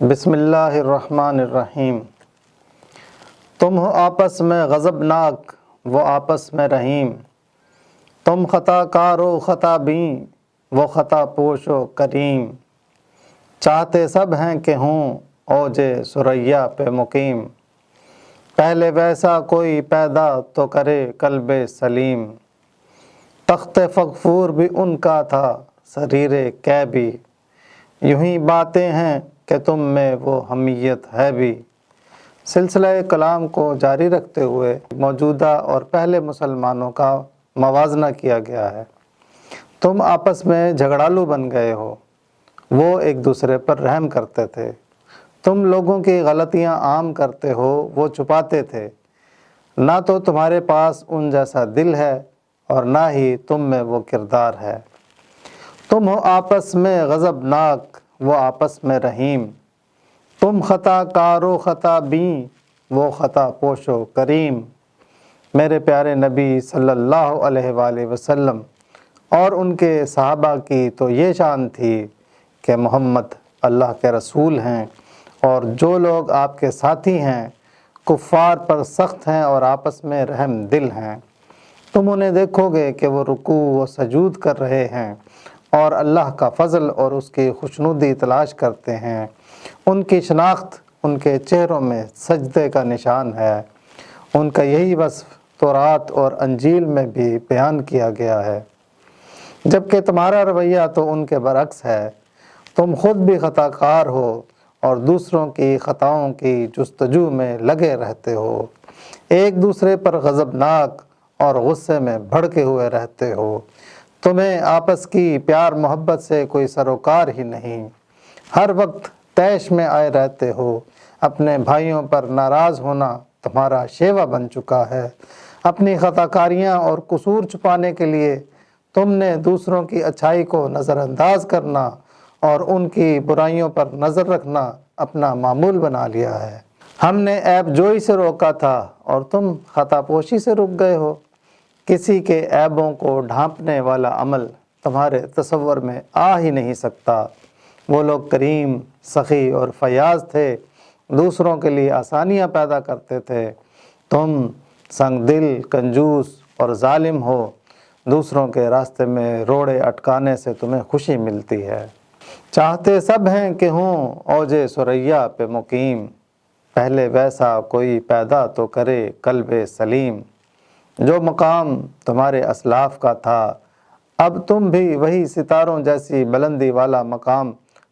بسم اللہ الرحمن الرحیم۔ تم ہو آپس میں غضبناک، وہ آپس میں رحیم۔ تم خطا کار و خطا بین، وہ خطا پوش و کریم۔ چاہتے سب ہیں کہ ہوں اوج ثریا پہ مقیم۔ پہلے ویسا کوئی پیدا تو کرے قلب سلیم۔ تخت فغفور بھی ان کا تھا سریر کی بھی۔ یوں ہی باتیں ہیں کہ تم میں وہ حمیت ہے بھی۔ سلسلہ کلام کو جاری رکھتے ہوئے موجودہ اور پہلے مسلمانوں کا موازنہ کیا گیا ہے۔ تم آپس میں جھگڑالو بن گئے ہو، وہ ایک دوسرے پر رحم کرتے تھے۔ تم لوگوں کی غلطیاں عام کرتے ہو، وہ چھپاتے تھے۔ نہ تو تمہارے پاس ان جیسا دل ہے اور نہ ہی تم میں وہ کردار ہے۔ تم ہو آپس میں غضبناک، وہ آپس میں رحیم۔ تم خطا کار و خطا بین، وہ خطا پوش و کریم۔ میرے پیارے نبی صلی اللہ علیہ وآلہ وسلم اور ان کے صحابہ کی تو یہ شان تھی کہ محمد اللہ کے رسول ہیں، اور جو لوگ آپ کے ساتھی ہیں کفار پر سخت ہیں اور آپس میں رحم دل ہیں۔ تم انہیں دیکھو گے کہ وہ رکوع و سجود کر رہے ہیں اور اللہ کا فضل اور اس کی خوشنودی تلاش کرتے ہیں۔ ان کی شناخت ان کے چہروں میں سجدے کا نشان ہے۔ ان کا یہی وصف تورات اور انجیل میں بھی بیان کیا گیا ہے، جبکہ تمہارا رویہ تو ان کے برعکس ہے۔ تم خود بھی خطا کار ہو اور دوسروں کی خطاؤں کی جستجو میں لگے رہتے ہو۔ ایک دوسرے پر غضبناک اور غصے میں بھڑکے ہوئے رہتے ہو۔ تمہیں آپس کی پیار محبت سے کوئی سروکار ہی نہیں۔ ہر وقت طیش میں آئے رہتے ہو۔ اپنے بھائیوں پر ناراض ہونا تمہارا شیوا بن چکا ہے۔ اپنی خطا کاریاں اور قصور چھپانے کے لیے تم نے دوسروں کی اچھائی کو نظر انداز کرنا اور ان کی برائیوں پر نظر رکھنا اپنا معمول بنا لیا ہے۔ ہم نے عیب جوئی سے روکا تھا اور تم خطا پوشی سے رک گئے ہو۔ کسی کے عیبوں کو ڈھانپنے والا عمل تمہارے تصور میں آ ہی نہیں سکتا۔ وہ لوگ کریم، سخی اور فیاض تھے، دوسروں کے لیے آسانیاں پیدا کرتے تھے۔ تم سنگ دل، کنجوس اور ظالم ہو۔ دوسروں کے راستے میں روڑے اٹکانے سے تمہیں خوشی ملتی ہے۔ چاہتے سب ہیں کہ ہوں اوج ثریا پہ مقیم۔ پہلے ویسا کوئی پیدا تو کرے قلب سلیم۔ جو مقام تمہارے اسلاف کا تھا، اب تم بھی وہی ستاروں جیسی بلندی والا مقام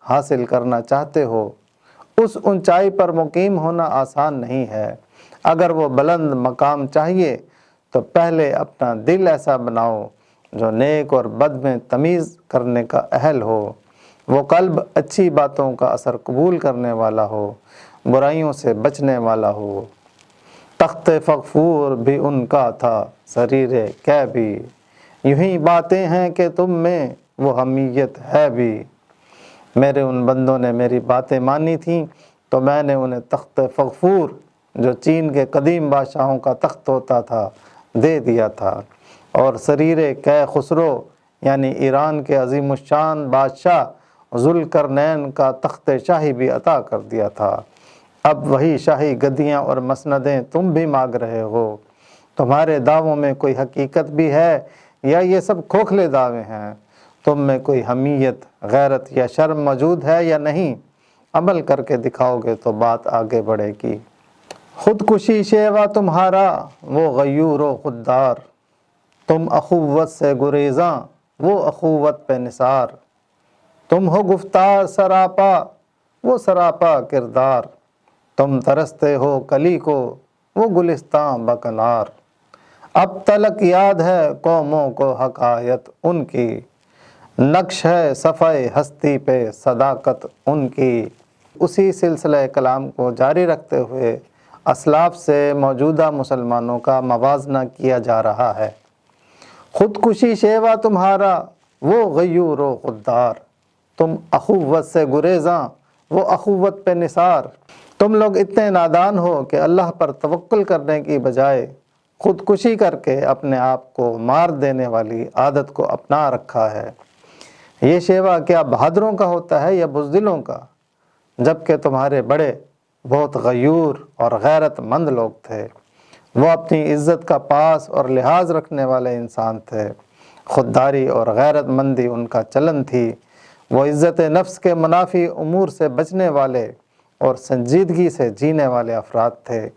حاصل کرنا چاہتے ہو۔ اس اونچائی پر مقیم ہونا آسان نہیں ہے۔ اگر وہ بلند مقام چاہیے تو پہلے اپنا دل ایسا بناؤ جو نیک اور بد میں تمیز کرنے کا اہل ہو۔ وہ قلب اچھی باتوں کا اثر قبول کرنے والا ہو، برائیوں سے بچنے والا ہو۔ تخت فغفور بھی ان کا تھا سریر کی بھی۔ یوں ہی باتیں ہیں کہ تم میں وہ حمیت ہے بھی۔ میرے ان بندوں نے میری باتیں مانی تھیں تو میں نے انہیں تخت فغفور، جو چین کے قدیم بادشاہوں کا تخت ہوتا تھا، دے دیا تھا، اور سریر کی خسرو یعنی ایران کے عظیم الشان بادشاہ ذوالقرنین کا تخت شاہی بھی عطا کر دیا تھا۔ اب وہی شاہی گدیاں اور مسندیں تم بھی مانگ رہے ہو۔ تمہارے دعووں میں کوئی حقیقت بھی ہے یا یہ سب کھوکھلے دعوے ہیں؟ تم میں کوئی حمیت، غیرت یا شرم موجود ہے یا نہیں؟ عمل کر کے دکھاؤ گے تو بات آگے بڑھے گی۔ خودکشی شیوا تمہارا، وہ غیور و خوددار۔ تم اخوت سے گریزاں، وہ اخوت پہ نثار۔ تم ہو گفتار سراپا، وہ سراپا کردار۔ تم ترستے ہو کلی کو، وہ گلستاں بکنار۔ اب تلک یاد ہے قوموں کو حکایت ان کی، نقش ہے صفحہ ہستی پہ صداقت ان کی۔ اسی سلسلہ کلام کو جاری رکھتے ہوئے اسلاف سے موجودہ مسلمانوں کا موازنہ کیا جا رہا ہے۔ خودکشی شیوا تمہارا، وہ غیور و خوددار۔ تم اخوت سے گریزاں، وہ اخوت پہ نثار۔ تم لوگ اتنے نادان ہو کہ اللہ پر توکل کرنے کی بجائے خودکشی کر کے اپنے آپ کو مار دینے والی عادت کو اپنا رکھا ہے۔ یہ شیوا کیا بہادروں کا ہوتا ہے یا بزدلوں کا؟ جبکہ تمہارے بڑے بہت غیور اور غیرت مند لوگ تھے۔ وہ اپنی عزت کا پاس اور لحاظ رکھنے والے انسان تھے۔ خودداری اور غیرت مندی ان کا چلن تھی۔ وہ عزت نفس کے منافی امور سے بچنے والے اور سنجیدگی سے جینے والے افراد تھے۔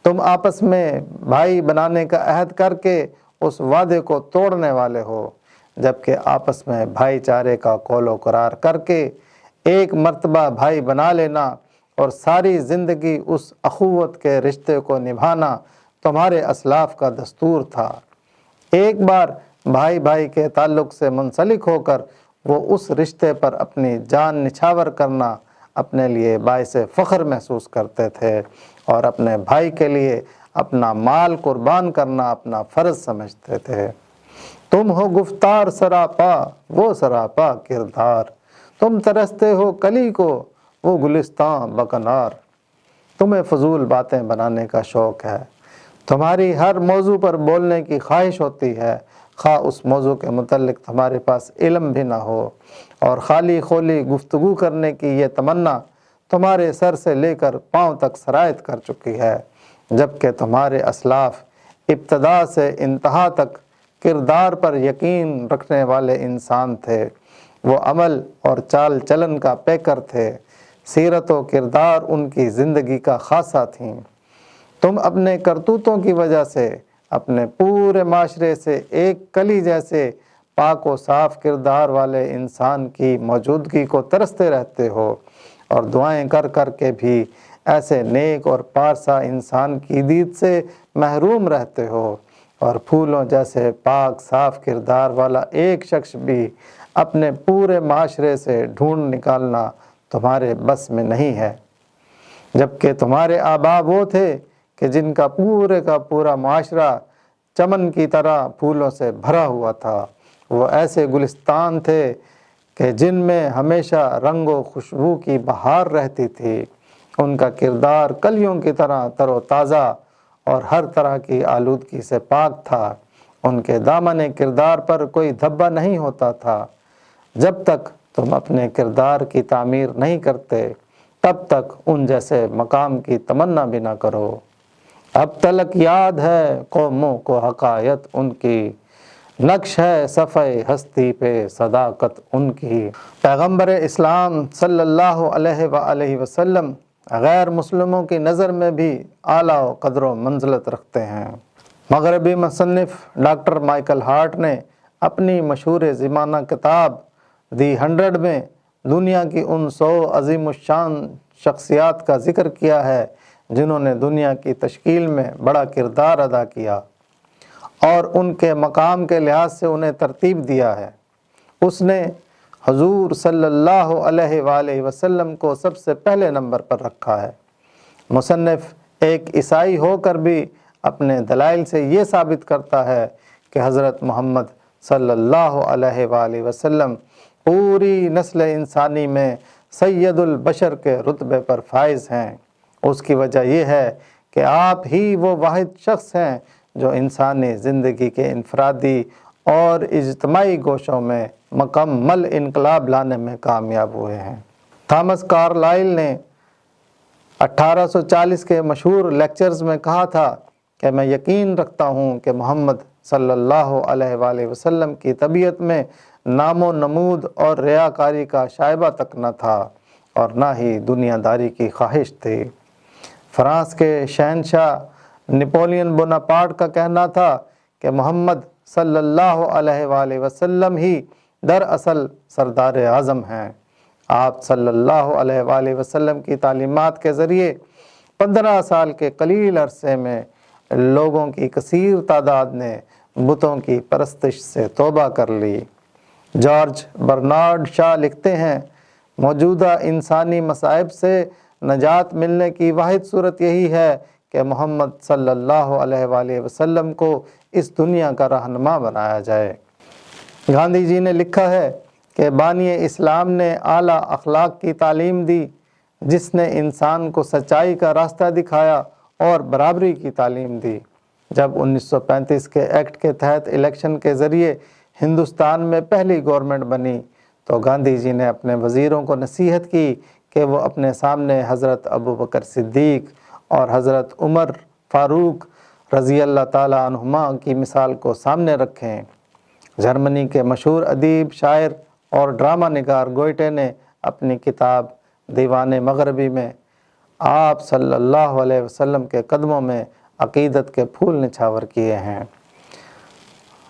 تم آپس میں بھائی بنانے کا عہد کر کے اس وعدے کو توڑنے والے ہو، جبکہ آپس میں بھائی چارے کا قول و قرار کر کے ایک مرتبہ بھائی بنا لینا اور ساری زندگی اس اخوت کے رشتے کو نبھانا تمہارے اسلاف کا دستور تھا۔ ایک بار بھائی بھائی کے تعلق سے منسلک ہو کر وہ اس رشتے پر اپنی جان نچھاور کرنا اپنے لیے باعث فخر محسوس کرتے تھے اور اپنے بھائی کے لیے اپنا مال قربان کرنا اپنا فرض سمجھتے تھے۔ تم ہو گفتار سراپا وہ سراپا کردار، تم ترستے ہو کلی کو وہ گلستان بکنار۔ تمہیں فضول باتیں بنانے کا شوق ہے، تمہاری ہر موضوع پر بولنے کی خواہش ہوتی ہے، خواہ اس موضوع کے متعلق تمہارے پاس علم بھی نہ ہو، اور خالی خولی گفتگو کرنے کی یہ تمنا تمہارے سر سے لے کر پاؤں تک سرایت کر چکی ہے، جبکہ تمہارے اسلاف ابتدا سے انتہا تک کردار پر یقین رکھنے والے انسان تھے۔ وہ عمل اور چال چلن کا پیکر تھے، سیرت و کردار ان کی زندگی کا خاصہ تھیں۔ تم اپنے کرتوتوں کی وجہ سے اپنے پورے معاشرے سے ایک کلی جیسے پاک و صاف کردار والے انسان کی موجودگی کو ترستے رہتے ہو، اور دعائیں کر کر کے بھی ایسے نیک اور پارسا انسان کی دید سے محروم رہتے ہو، اور پھولوں جیسے پاک صاف کردار والا ایک شخص بھی اپنے پورے معاشرے سے ڈھونڈ نکالنا تمہارے بس میں نہیں ہے، جبکہ تمہارے آبا وہ تھے کہ جن کا پورے کا پورا معاشرہ چمن کی طرح پھولوں سے بھرا ہوا تھا۔ وہ ایسے گلستان تھے کہ جن میں ہمیشہ رنگ و خوشبو کی بہار رہتی تھی۔ ان کا کردار کلیوں کی طرح تر و تازہ اور ہر طرح کی آلودگی سے پاک تھا۔ ان کے دامن کردار پر کوئی دھبا نہیں ہوتا تھا۔ جب تک تم اپنے کردار کی تعمیر نہیں کرتے، تب تک ان جیسے مقام کی تمنا بھی نہ کرو۔ اب تلک یاد ہے قوموں کو حقائق ان کی، نقش ہے صفحہ ہستی پہ صداقت ان کی۔ پیغمبر اسلام صلی اللہ علیہ وآلہ وسلم غیر مسلموں کی نظر میں بھی اعلیٰ و قدر و منزلت رکھتے ہیں۔ مغربی مصنف ڈاکٹر مائیکل ہارٹ نے اپنی مشہور زمانہ کتاب دی 100 میں دنیا کی ان 100 عظیم الشان شخصیات کا ذکر کیا ہے جنہوں نے دنیا کی تشکیل میں بڑا کردار ادا کیا، اور ان کے مقام کے لحاظ سے انہیں ترتیب دیا ہے۔ اس نے حضور صلی اللہ علیہ وآلہ وسلم کو سب سے پہلے نمبر پر رکھا ہے۔ مصنف ایک عیسائی ہو کر بھی اپنے دلائل سے یہ ثابت کرتا ہے کہ حضرت محمد صلی اللہ علیہ وآلہ وسلم پوری نسل انسانی میں سید البشر کے رتبے پر فائز ہیں۔ اس کی وجہ یہ ہے کہ آپ ہی وہ واحد شخص ہیں جو انسانی زندگی کے انفرادی اور اجتماعی گوشوں میں مکمل انقلاب لانے میں کامیاب ہوئے ہیں۔ تھامس کارلائل نے 1840 کے مشہور لیکچرز میں کہا تھا کہ میں یقین رکھتا ہوں کہ محمد صلی اللہ علیہ وآلہ وسلم کی طبیعت میں نام و نمود اور ریاکاری کا شائبہ تک نہ تھا، اور نہ ہی دنیا داری کی خواہش تھی۔ فرانس کے شہنشاہ نپولین بوناپارٹ کا کہنا تھا کہ محمد صلی اللہ علیہ وآلہ وسلم ہی دراصل سردار اعظم ہیں۔ آپ صلی اللہ علیہ وآلہ وسلم کی تعلیمات کے ذریعے 15 سال کے قلیل عرصے میں لوگوں کی کثیر تعداد نے بتوں کی پرستش سے توبہ کر لی۔ جارج برنارڈ شاہ لکھتے ہیں، موجودہ انسانی مصائب سے نجات ملنے کی واحد صورت یہی ہے کہ محمد صلی اللہ علیہ وآلہ وسلم کو اس دنیا کا رہنما بنایا جائے۔ گاندھی جی نے لکھا ہے کہ بانی اسلام نے اعلیٰ اخلاق کی تعلیم دی، جس نے انسان کو سچائی کا راستہ دکھایا اور برابری کی تعلیم دی۔ جب 1935 کے ایکٹ کے تحت الیکشن کے ذریعے ہندوستان میں پہلی گورنمنٹ بنی تو گاندھی جی نے اپنے وزیروں کو نصیحت کی کہ وہ اپنے سامنے حضرت ابو بکر صدیق اور حضرت عمر فاروق رضی اللہ تعالیٰ عنہما کی مثال کو سامنے رکھیں۔ جرمنی کے مشہور ادیب، شاعر اور ڈرامہ نگار گوئٹے نے اپنی کتاب دیوان مغربی میں آپ صلی اللہ علیہ وسلم کے قدموں میں عقیدت کے پھول نچھاور کیے ہیں۔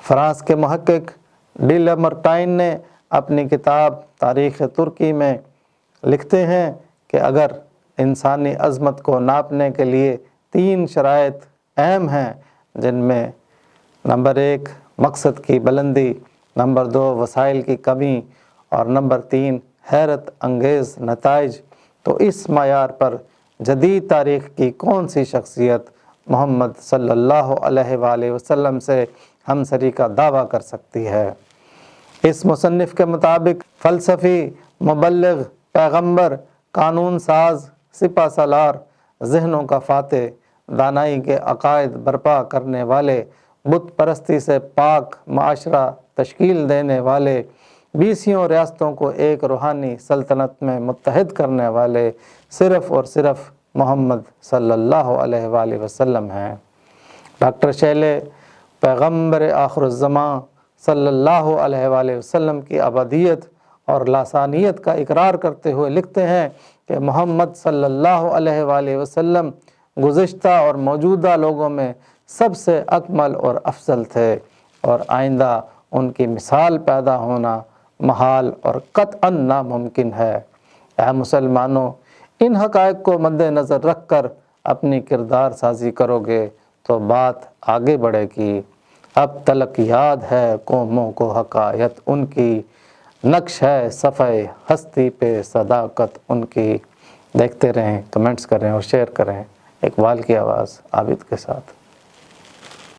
فرانس کے محقق ڈی لیمرٹائن نے اپنی کتاب تاریخ ترکی میں لکھتے ہیں کہ اگر انسانی عظمت کو ناپنے کے لیے 3 شرائط اہم ہیں، جن میں نمبر 1 مقصد کی بلندی، نمبر 2 وسائل کی کمی اور نمبر 3 حیرت انگیز نتائج، تو اس معیار پر جدید تاریخ کی کون سی شخصیت محمد صلی اللہ علیہ وآلہ وسلم سے ہمسری کا دعویٰ کر سکتی ہے؟ اس مصنف کے مطابق فلسفی، مبلغ، پیغمبر، قانون ساز، سپہ سالار، ذہنوں کا فاتح، دانائی کے عقائد برپا کرنے والے، بت پرستی سے پاک معاشرہ تشکیل دینے والے، 20 ریاستوں کو ایک روحانی سلطنت میں متحد کرنے والے صرف اور صرف محمد صلی اللہ علیہ وآلہ وسلم ہیں۔ ڈاکٹر شیلے پیغمبر آخر الزمان صلی اللہ علیہ وآلہ وسلم کی ابدیت اور لاسانیت کا اقرار کرتے ہوئے لکھتے ہیں کہ محمد صلی اللہ علیہ وآلہ وسلم گزشتہ اور موجودہ لوگوں میں سب سے اکمل اور افضل تھے، اور آئندہ ان کی مثال پیدا ہونا محال اور قطعاً ناممکن ہے۔ اے مسلمانوں، ان حقائق کو مد نظر رکھ کر اپنی کردار سازی کرو گے تو بات آگے بڑھے گی۔ اب تلک یاد ہے قوموں کو حقائق ان کی، نقش ہے صفحہ ہستی پہ صداقت ان کی۔ دیکھتے رہیں، کمنٹس کریں اور شیئر کریں۔ اقبال کی آواز عابد کے ساتھ۔